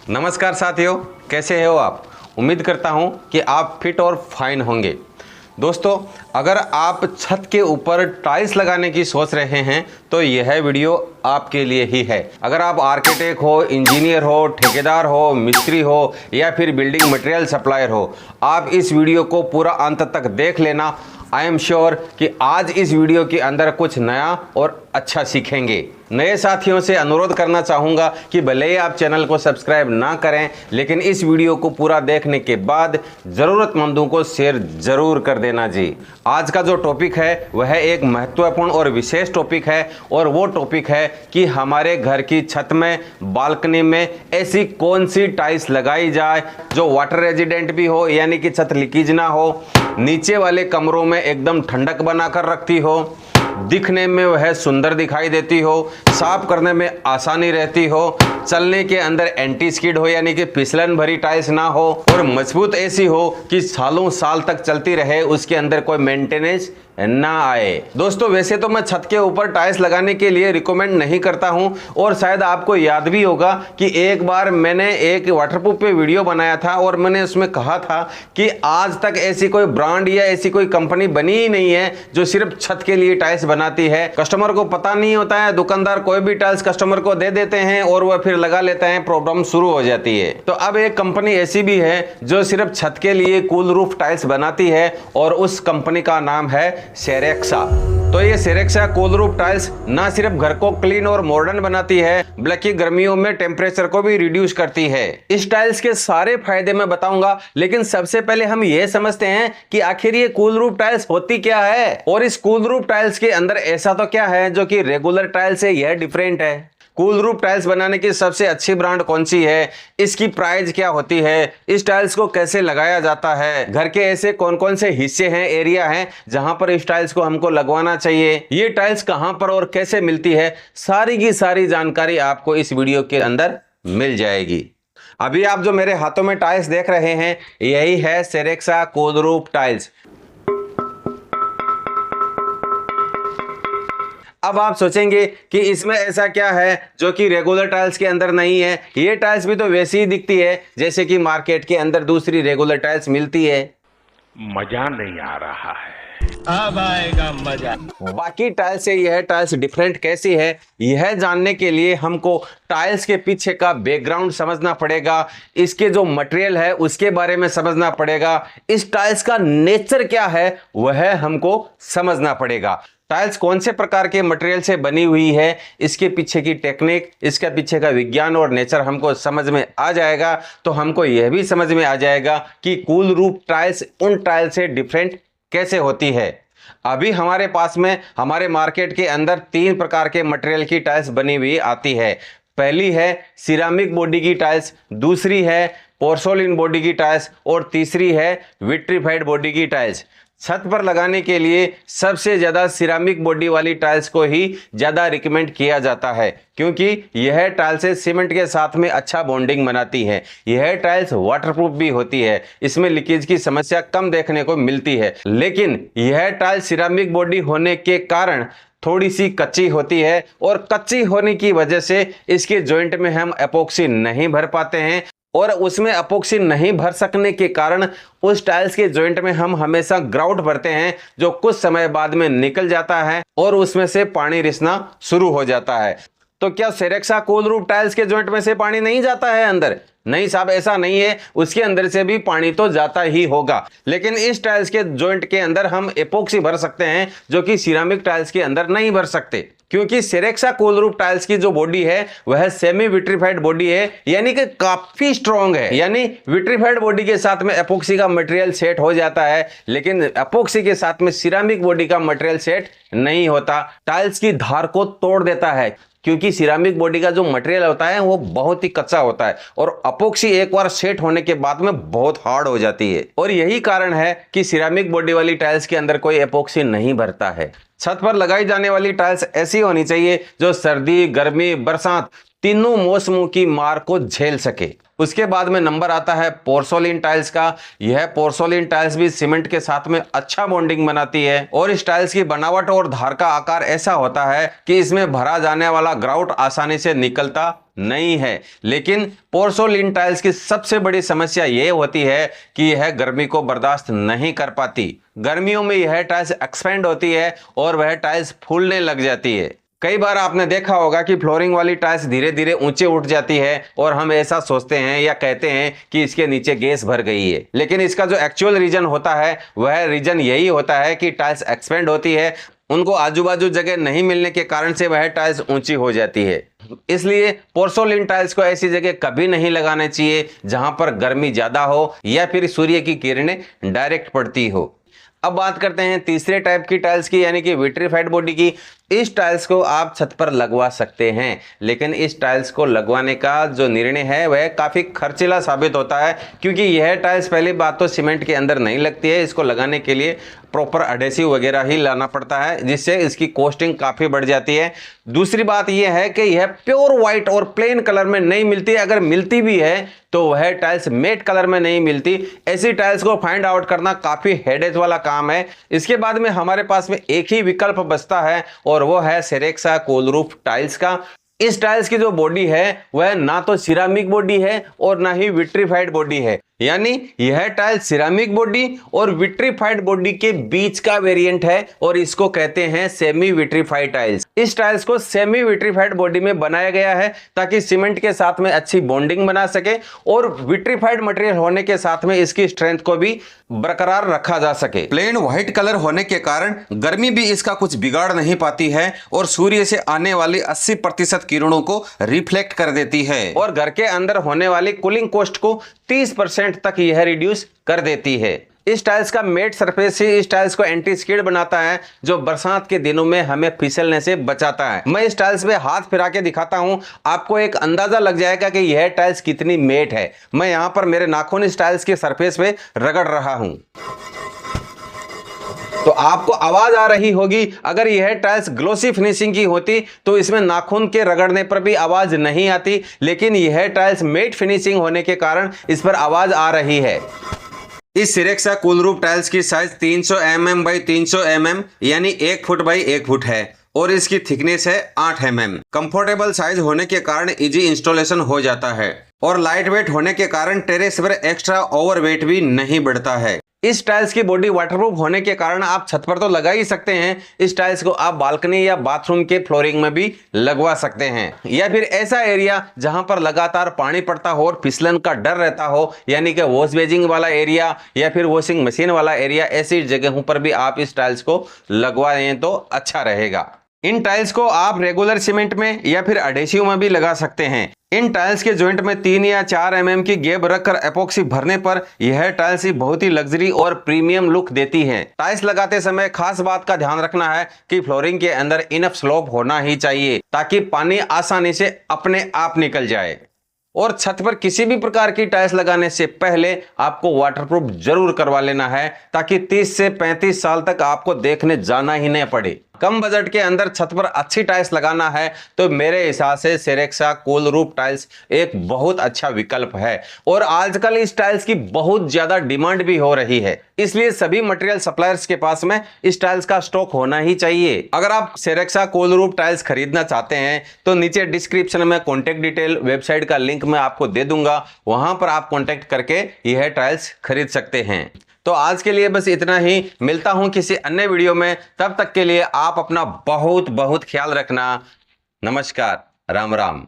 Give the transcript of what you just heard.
नमस्कार साथियों, कैसे हो आप। उम्मीद करता हूं कि आप फिट और फाइन होंगे। दोस्तों, अगर आप छत के ऊपर टाइल्स लगाने की सोच रहे हैं तो यह वीडियो आपके लिए ही है। अगर आप आर्किटेक्ट हो, इंजीनियर हो, ठेकेदार हो, मिस्त्री हो या फिर बिल्डिंग मटेरियल सप्लायर हो, आप इस वीडियो को पूरा अंत तक देख लेना। आई एम श्योर कि आज इस वीडियो के अंदर कुछ नया और अच्छा सीखेंगे। नए साथियों से अनुरोध करना चाहूँगा कि भले ही आप चैनल को सब्सक्राइब ना करें, लेकिन इस वीडियो को पूरा देखने के बाद ज़रूरतमंदों को शेयर ज़रूर कर देना जी। आज का जो टॉपिक है वह एक महत्वपूर्ण और विशेष टॉपिक है, और वो टॉपिक है कि हमारे घर की छत में, बालकनी में ऐसी कौन सी टाइल्स लगाई जाए जो वाटर रेजिडेंट भी हो, यानी कि छत लीकेज ना हो, नीचे वाले कमरों में एकदम ठंडक बनाकर रखती हो, दिखने में वह सुंदर दिखाई देती हो, साफ करने में आसानी रहती हो, चलने के अंदर एंटी स्किड हो यानी कि फिसलन भरी टाइल्स ना हो, और मजबूत ऐसी हो कि सालों साल तक चलती रहे, उसके अंदर कोई मेंटेनेंस ना आए। दोस्तों, वैसे तो मैं छत के ऊपर टाइल्स लगाने के लिए रिकमेंड नहीं करता हूं, और शायद आपको याद भी होगा कि एक बार मैंने एक वाटरप्रूफ पे वीडियो बनाया था और मैंने उसमें कहा था कि आज तक ऐसी कोई ब्रांड या ऐसी कोई कंपनी बनी ही नहीं है जो सिर्फ छत के लिए टाइल्स बनाती है। कस्टमर को पता नहीं होता है, दुकानदार कोई भी टाइल्स कस्टमर को दे देते हैं और वह फिर लगा लेते हैं, प्रॉब्लम शुरू हो जाती है। तो अब एक कंपनी ऐसी भी है जो सिर्फ छत के लिए कूल रूफ टाइल्स बनाती है, और उस कंपनी का नाम है सेरेक्सा। तो ये सेरेक्सा कूल रूफ टाइल्स ना सिर्फ घर को क्लीन और मॉडर्न बनाती है, बल्कि गर्मियों में टेम्परेचर को भी रिड्यूस करती है। इस टाइल्स के सारे फायदे मैं बताऊंगा, लेकिन सबसे पहले हम ये समझते हैं कि आखिर ये कूल रूफ टाइल्स होती क्या है, और इस कूल रूफ टाइल्स के अंदर ऐसा तो क्या है जो कि रेगुलर टाइल्स से यह डिफरेंट है। कूल रूफ टाइल्स बनाने की सबसे अच्छी ब्रांड कौन सी है, इसकी प्राइस क्या होती है, इस टाइल्स को कैसे लगाया जाता है, घर के ऐसे कौन कौन से हिस्से हैं, एरिया हैं जहां पर इस टाइल्स को हमको लगवाना चाहिए, ये टाइल्स कहां पर और कैसे मिलती है, सारी की सारी जानकारी आपको इस वीडियो के अंदर मिल जाएगी। अभी आप जो मेरे हाथों में टाइल्स देख रहे हैं, यही है सेरेक्सा कूल रूफ टाइल्स। अब आप सोचेंगे कि इसमें ऐसा क्या है जो कि रेगुलर टाइल्स के अंदर नहीं है। ये टाइल्स भी तो वैसी ही दिखती है जैसे कि मार्केट के अंदर दूसरी रेगुलर टाइल्स मिलती है। मजा नहीं आ रहा है, अब आएगा मजा। बाकी टाइल्स से यह टाइल्स डिफरेंट कैसी है, यह जानने के लिए हमको टाइल्स के पीछे का बैकग्राउंड समझना पड़ेगा, इसके जो मटेरियल है उसके बारे में समझना पड़ेगा, इस टाइल्स का नेचर क्या है वह हमको समझना पड़ेगा। टाइल्स कौन से प्रकार के मटेरियल से बनी हुई है, इसके पीछे की टेक्निक, इसके पीछे का विज्ञान और नेचर हमको समझ में आ जाएगा, तो हमको यह भी समझ में आ जाएगा कि कूल रूफ टाइल्स उन टाइल्स से डिफरेंट कैसे होती है। अभी हमारे पास में हमारे मार्केट के अंदर 3 प्रकार के मटेरियल की टाइल्स बनी हुई आती है। पहली है सिरामिक बॉडी की टाइल्स, दूसरी है पोर्सोलिन बॉडी की टाइल्स, और तीसरी है विट्रीफाइड बॉडी की टाइल्स। छत पर लगाने के लिए सबसे ज़्यादा सिरामिक बॉडी वाली टाइल्स को ही ज़्यादा रिकमेंड किया जाता है, क्योंकि यह टाइल्स सीमेंट के साथ में अच्छा बॉन्डिंग बनाती है। यह टाइल्स वाटरप्रूफ भी होती है, इसमें लीकेज की समस्या कम देखने को मिलती है, लेकिन यह टाइल्स सिरामिक बॉडी होने के कारण थोड़ी सी कच्ची होती है, और कच्ची होने की वजह से इसके जॉइंट में हम एपॉक्सी नहीं भर पाते हैं, और उसमें एपॉक्सी नहीं भर सकने के कारण उस टाइल्स के जॉइंट में हम हमेशा ग्राउट भरते हैं, जो कुछ समय बाद में निकल जाता है और उसमें से पानी रिसना शुरू हो जाता है। तो क्या सेरेक्सा कूल रूफ टाइल्स के जॉइंट में से पानी नहीं जाता है अंदर? नहीं साहब, ऐसा नहीं है, उसके अंदर से भी पानी तो जाता ही होगा, लेकिन इस टाइल्स के जॉइंट के अंदर हम एपॉक्सी भर सकते हैं, जो कि सिरामिक टाइल्स के अंदर नहीं भर सकते, क्योंकि सेरेक्सा कूल रूफ टाइल्स की जो बॉडी है वह सेमी विट्रीफाइड बॉडी है, यानी कि काफी स्ट्रॉन्ग है। यानी विट्रीफाइड बॉडी के साथ में एपॉक्सी का मटेरियल सेट हो जाता है, लेकिन एपॉक्सी के साथ में सिरामिक बॉडी का मटेरियल सेट नहीं होता, टाइल्स की धार को तोड़ देता है, क्योंकि सिरामिक बॉडी का जो मटेरियल होता है वो बहुत ही कच्चा होता है, और एपॉक्सी एक बार सेट होने के बाद में बहुत हार्ड हो जाती है, और यही कारण है कि सिरामिक बॉडी वाली टाइल्स के अंदर कोई एपॉक्सी नहीं भरता है। छत पर लगाई जाने वाली टाइल्स ऐसी होनी चाहिए जो सर्दी, गर्मी, बरसात तीनों मौसमों की मार को झेल सके। उसके बाद में नंबर आता है पोर्सोलिन टाइल्स का। यह पोर्सोलिन टाइल्स भी सीमेंट के साथ में अच्छा बॉन्डिंग बनाती है, और इस टाइल्स की बनावट और धार का आकार ऐसा होता है कि इसमें भरा जाने वाला ग्राउट आसानी से निकलता नहीं है। लेकिन पोर्सोलिन टाइल्स की सबसे बड़ी समस्या यह होती है कि यह गर्मी को बर्दाश्त नहीं कर पाती। गर्मियों में यह टाइल्स एक्सपेंड होती है और वह टाइल्स फूलने लग जाती है। कई बार आपने देखा होगा कि फ्लोरिंग वाली टाइल्स धीरे धीरे ऊंचे उठ जाती है और हम ऐसा सोचते हैं या कहते हैं कि इसके नीचे गैस भर गई है। लेकिन इसका जो एक्चुअल रीजन होता है वह रीजन यही होता है कि टाइल्स एक्सपेंड होती है, उनको आजू बाजू जगह नहीं मिलने के कारण से वह टाइल्स ऊंची हो जाती है। इसलिए पोर्सोलिन टाइल्स को ऐसी जगह कभी नहीं लगाना चाहिए जहां पर गर्मी ज्यादा हो या फिर सूर्य की किरणें डायरेक्ट पड़ती हो। अब बात करते हैं तीसरे टाइप की टाइल्स की, यानी कि विट्रीफाइड बॉडी की। इस टाइल्स को आप छत पर लगवा सकते हैं, लेकिन इस टाइल्स को लगवाने का जो निर्णय है वह काफ़ी खर्चीला साबित होता है, क्योंकि यह टाइल्स पहली बात तो सीमेंट के अंदर नहीं लगती है। इसको लगाने के लिए प्रॉपर एडेसिव वगैरह ही लाना पड़ता है, जिससे इसकी कॉस्टिंग काफ़ी बढ़ जाती है। दूसरी बात यह है कि यह प्योर वाइट और प्लेन कलर में नहीं मिलती। अगर मिलती भी है तो वह टाइल्स मेट कलर में नहीं मिलती। ऐसी टाइल्स को फाइंड आउट करना काफ़ी हेडेक वाला काम है। इसके बाद में हमारे पास में एक ही विकल्प बचता है और वो है सेरेक्सा कोलरूफ टाइल्स का। इस टाइल्स की जो बॉडी है वह ना तो सिरामिक बॉडी है और ना ही विट्रीफाइड बॉडी है, यानी यह टाइल्स सिरामिक बॉडी और विट्रीफाइड बॉडी के बीच का वेरिएंट है और इसको कहते हैं सेमी विट्रीफाइड टाइल्स। इस टाइल्स को सेमी विट्रीफाइड बॉडी में बनाया गया है ताकि सीमेंट के साथ में अच्छी बॉन्डिंग बना सके और विट्रीफाइड मटेरियल होने के साथ में इसकी स्ट्रेंथ को भी बरकरार रखा जा सके। प्लेन व्हाइट कलर होने के कारण गर्मी भी इसका कुछ बिगाड़ नहीं पाती है और सूर्य से आने वाली 80% किरणों को रिफ्लेक्ट कर देती है और घर के अंदर होने वाली कूलिंग कॉस्ट को 30% तक यह रिड्यूस कर देती है। इस टाइल्स का मेट सरफेस ही इस टाइल्स को एंटी स्किड बनाता है, जो बरसात के दिनों में हमें फिसलने से बचाता है। मैं इस टाइल्स पे हाथ फिरा के दिखाता हूं, आपको एक अंदाजा लग जाएगा कि यह टाइल्स कितनी मेट है। मैं यहां पर मेरे नाखून इस टाइल्स के सरफेस पे रगड़ रहा हूं तो आपको आवाज आ रही होगी। अगर यह टाइल्स ग्लोसी फिनिशिंग की होती तो इसमें नाखून के रगड़ने पर भी आवाज नहीं आती, लेकिन यह टाइल्स मेट फिनिशिंग होने के कारण इस पर आवाज आ रही है। इस सिरेक्सा कोलरूफ टाइल्स की साइज 300 mm बाई 300 mm यानी 1 फुट बाई 1 फुट है और इसकी थिकनेस है 8 mm। कंफर्टेबल साइज होने के कारण इजी इंस्टॉलेशन हो जाता है और लाइट वेट होने के कारण टेरेस पर एक्स्ट्रा ओवर वेट भी नहीं बढ़ता है। इस टाइल्स की बॉडी वाटरप्रूफ होने के कारण आप छत पर तो लगा ही सकते हैं, इस टाइल्स को आप बालकनी या बाथरूम के फ्लोरिंग में भी लगवा सकते हैं, या फिर ऐसा एरिया जहां पर लगातार पानी पड़ता हो और फिसलन का डर रहता हो, यानी कि वॉश बेसिंग वाला एरिया या फिर वॉशिंग मशीन वाला एरिया, ऐसी जगहों पर भी आप इस टाइल्स को लगवाएं तो अच्छा रहेगा। इन टाइल्स को आप रेगुलर सीमेंट में या फिर एडेसिव में भी लगा सकते हैं। इन टाइल्स के जॉइंट में 3 या 4 mm की गैप रखकर एपॉक्सी भरने पर यह टाइल्स बहुत ही लग्जरी और प्रीमियम लुक देती है। टाइल्स लगाते समय खास बात का ध्यान रखना है कि फ्लोरिंग के अंदर इनफ स्लोप होना ही चाहिए ताकि पानी आसानी से अपने आप निकल जाए। और छत पर किसी भी प्रकार की टाइल्स लगाने से पहले आपको वाटरप्रूफ जरूर करवा लेना है ताकि 30 से 35 साल तक आपको देखने जाना ही नहीं पड़े। कम बजट के अंदर छत पर अच्छी टाइल्स लगाना है तो मेरे हिसाब से सेरेक्सा कोलरूफ टाइल्स एक बहुत अच्छा विकल्प है और आजकल इस टाइल्स की बहुत ज्यादा डिमांड भी हो रही है, इसलिए सभी मटेरियल सप्लायर्स के पास में इस टाइल्स का स्टॉक होना ही चाहिए। अगर आप सेरेक्सा कोलरूफ टाइल्स खरीदना चाहते हैं तो नीचे डिस्क्रिप्शन में कॉन्टेक्ट डिटेल वेबसाइट का लिंक मैं आपको दे दूंगा, वहां पर आप कॉन्टेक्ट करके यह टाइल्स खरीद सकते हैं। तो आज के लिए बस इतना ही, मिलता हूं किसी अन्य वीडियो में, तब तक के लिए आप अपना बहुत बहुत ख्याल रखना। नमस्कार, राम राम।